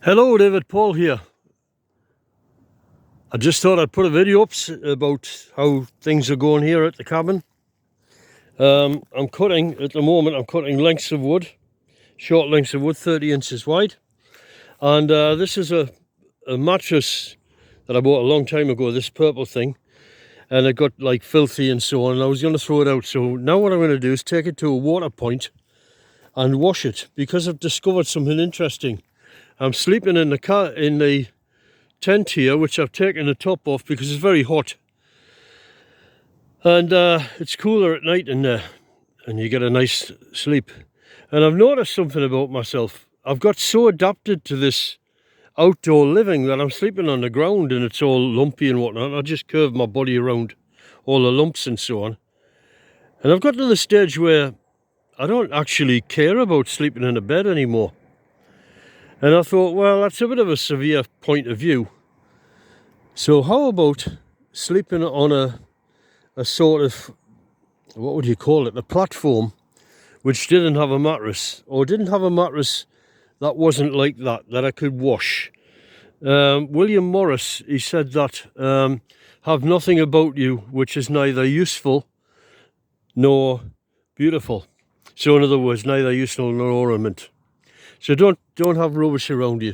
Hello, David Paul here. I just thought I'd put a video up about how things are going here at the cabin. I'm cutting, at the moment, I'm cutting lengths of wood, short lengths of wood, 30 inches wide. And this is a mattress that I bought a long time ago, this purple thing. And it got like filthy and so on, and I was going to throw it out. So now what I'm going to do is take it to a water point and wash it, because I've discovered something interesting. I'm sleeping in the tent here, which I've taken the top off because it's very hot, and it's cooler at night in there, and you get a nice sleep. And I've noticed something about myself. I've got so adapted to this outdoor living that I'm sleeping on the ground and it's all lumpy and whatnot. I just curve my body around all the lumps and so on, and I've got to the stage where I don't actually care about sleeping in a bed anymore. And I thought, well, that's a bit of a severe point of view. So how about sleeping on a sort of, what would you call it, a platform which didn't have a mattress, or didn't have a mattress that wasn't like that I could wash. William Morris, he said that, have nothing about you which is neither useful nor beautiful. So in other words, neither useful nor ornament. So don't have rubbish around you.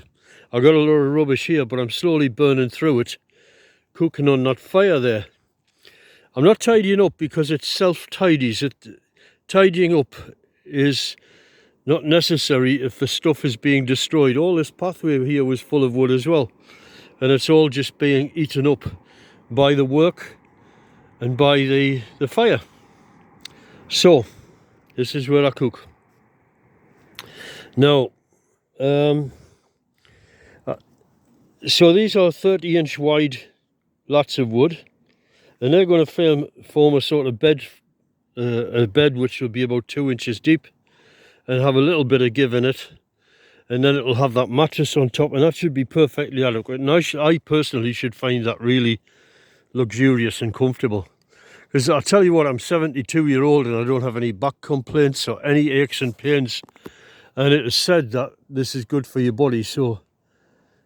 I've got a lot of rubbish here, but I'm slowly burning through it, cooking on that fire there. I'm not tidying up because it self-tidies. Tidying up is not necessary if the stuff is being destroyed. All this pathway here was full of wood as well, and it's all just being eaten up by the work and by the fire. So this is where I cook. Now, so these are 30-inch wide lats of wood, and they're going to form a sort of bed, which will be about 2 inches deep and have a little bit of give in it, and then it'll have that mattress on top, and that should be perfectly adequate. And I personally should find that really luxurious and comfortable, because I'll tell you what, I'm 72-year-old and I don't have any back complaints or any aches and pains. And it is said that this is good for your body, so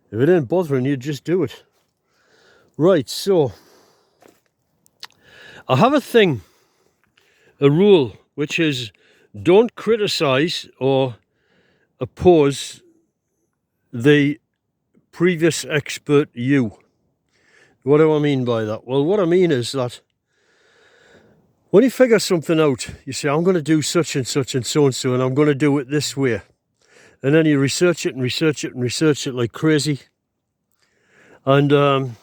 if it ain't bothering you, just do it. Right, so I have a rule, which is don't criticize or oppose the previous expert you. What do I mean by that? Well, what I mean is that when you figure something out, you say, I'm going to do such and such and so and so, and I'm going to do it this way. And then you research it and research it and research it like crazy. And then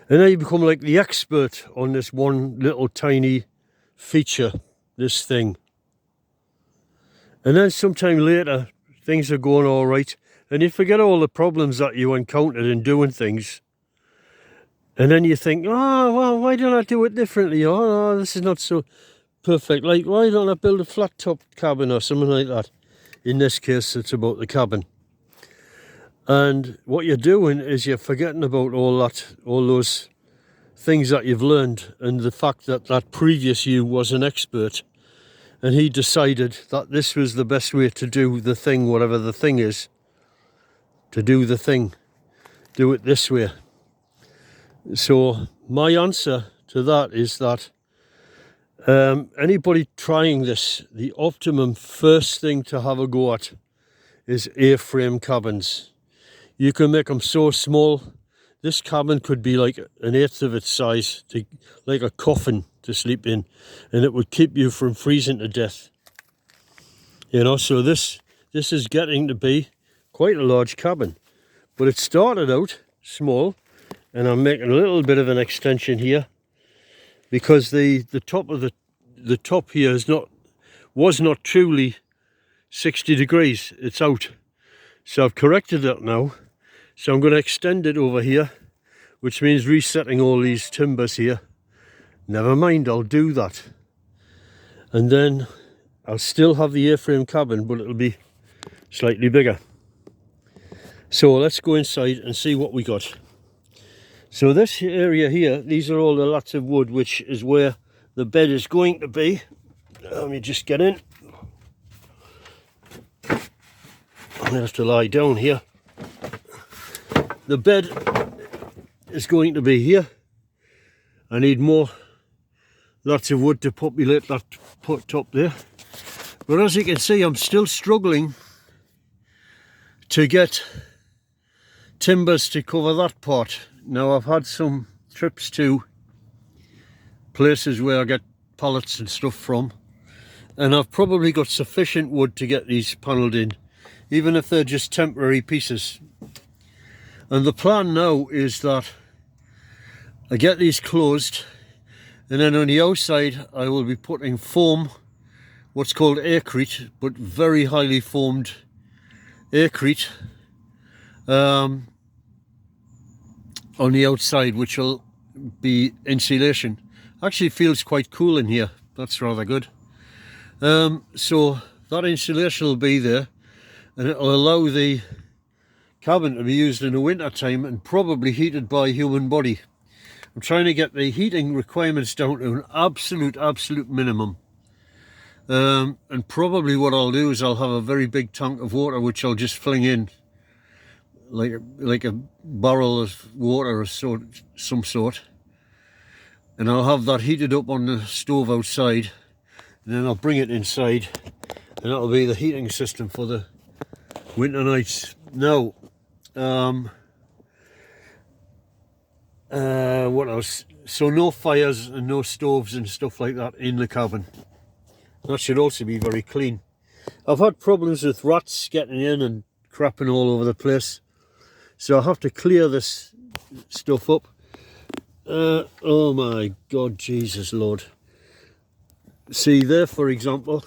you become like the expert on this one little tiny feature, this thing. And then sometime later, things are going all right, and you forget all the problems that you encountered in doing things. And then you think, oh, well, why don't I do it differently? Oh, no, this is not so perfect. Like, why don't I build a flat top cabin or something like that? In this case, it's about the cabin. And what you're doing is you're forgetting about all those things that you've learned, and the fact that that previous you was an expert, and he decided that this was the best way to do the thing, whatever the thing is, to do the thing. Do it this way. So my answer to that is that anybody trying this, the optimum first thing to have a go at is A-frame cabins. You can make them so small. This cabin could be like an eighth of its size, like a coffin to sleep in, and it would keep you from freezing to death. You know, so this is getting to be quite a large cabin, but it started out small. And I'm making a little bit of an extension here, because the top here was not truly 60 degrees. It's out. So I've corrected that now. So I'm going to extend it over here, which means resetting all these timbers here. Never mind, I'll do that. And then I'll still have the A-frame cabin, but it'll be slightly bigger. So let's go inside and see what we got. So this area here, these are all the lats of wood, which is where the bed is going to be. Let me just get in. I have to lie down here. The bed is going to be here. I need lots of wood to populate that top there. But as you can see, I'm still struggling to get timbers to cover that part. Now, I've had some trips to places where I get pallets and stuff from, and I've probably got sufficient wood to get these panelled in, even if they're just temporary pieces. And the plan now is that I get these closed, and then on the outside I will be putting foam, what's called aircrete, but very highly foamed aircrete, on the outside, which will be insulation. Actually feels quite cool in here, that's rather good. So that insulation will be there, and it will allow the cabin to be used in the winter time and probably heated by human body. I'm trying to get the heating requirements down to an absolute minimum. And probably what I'll do is I'll have a very big tank of water which I'll just fling in like a barrel of water of some sort, and I'll have that heated up on the stove outside, and then I'll bring it inside, and that'll be the heating system for the winter nights. Now, what else? So no fires and no stoves and stuff like that in the cabin. That should also be very clean. I've had problems with rats getting in and crapping all over the place, so I have to clear this stuff up. Oh my God, Jesus Lord. See there, for example,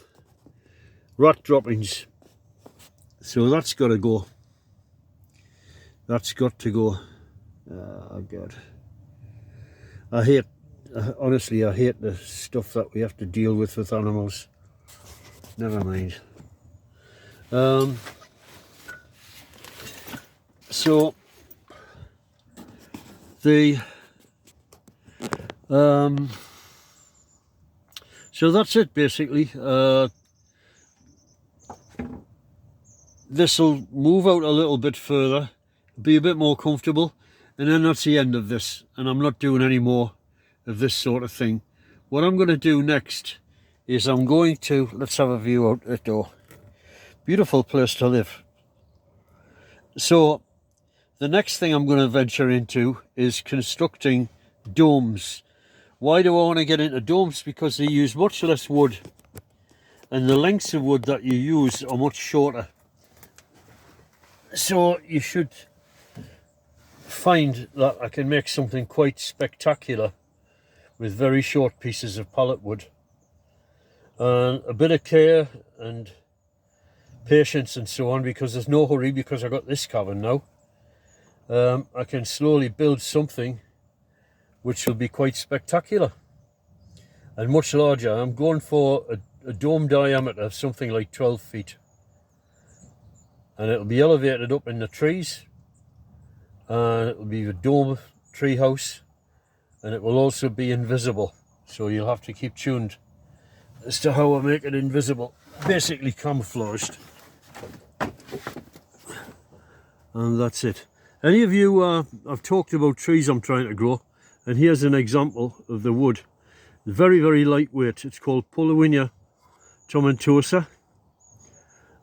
rat droppings. So that's got to go. That's got to go. Oh God. Honestly, I hate the stuff that we have to deal with animals. Never mind. So that's it basically. This will move out a little bit further, be a bit more comfortable, and then that's the end of this, and I'm not doing any more of this sort of thing. What I'm going to do next is I'm going to, let's have a view out the door. Beautiful place to live. So the next thing I'm going to venture into is constructing domes. Why do I want to get into domes? Because they use much less wood, and the lengths of wood that you use are much shorter. So you should find that I can make something quite spectacular with very short pieces of pallet wood, and a bit of care and patience and so on, because there's no hurry, because I got this cabin now. I can slowly build something which will be quite spectacular and much larger. I'm going for a dome diameter of something like 12 feet, and it'll be elevated up in the trees, and it will be a dome tree house, and it will also be invisible, so you'll have to keep tuned as to how I make it invisible. Basically camouflaged, and that's it. Any of you, I've talked about trees I'm trying to grow, and here's an example of the wood. Very, very lightweight. It's called Paulownia tomentosa,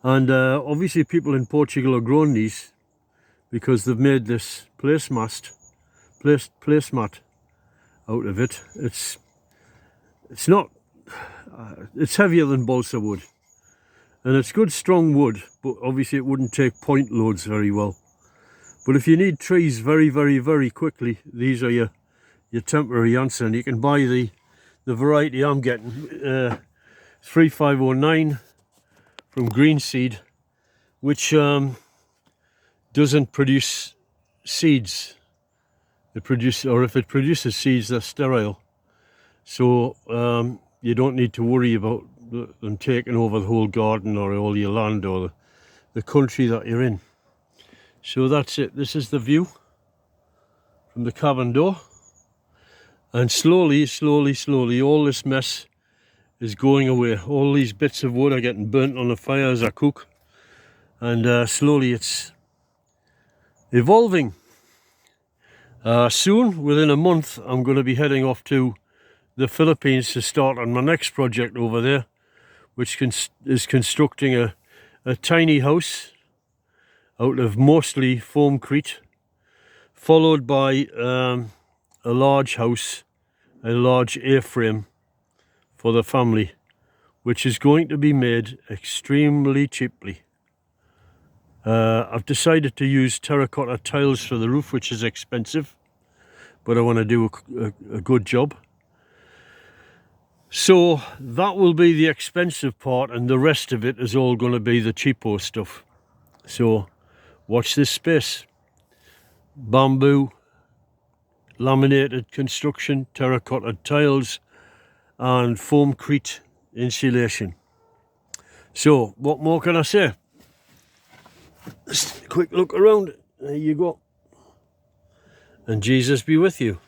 and obviously people in Portugal are growing these because they've made this placemat out of it. It's not, it's heavier than balsa wood, and it's good strong wood, but obviously it wouldn't take point loads very well. But if you need trees very, very, very quickly, these are your temporary answer, and you can buy the variety I'm getting, 3509 from Green Seed, which doesn't produce seeds. If it produces seeds, they're sterile, so you don't need to worry about them taking over the whole garden or all your land or the country that you're in. So that's it. This is the view from the cabin door, and slowly all this mess is going away. All these bits of wood are getting burnt on the fire as I cook, and slowly it's evolving. Soon, within a month, I'm going to be heading off to the Philippines to start on my next project over there, which is constructing a tiny house out of mostly foamcrete, followed by a large house, a large A-frame for the family, which is going to be made extremely cheaply. I've decided to use terracotta tiles for the roof, which is expensive, but I want to do a good job. So that will be the expensive part, and the rest of it is all going to be the cheapo stuff. So watch this space. Bamboo, laminated construction, terracotta tiles, and foamcrete insulation. So what more can I say? Just a quick look around. There you go. And Jesus be with you.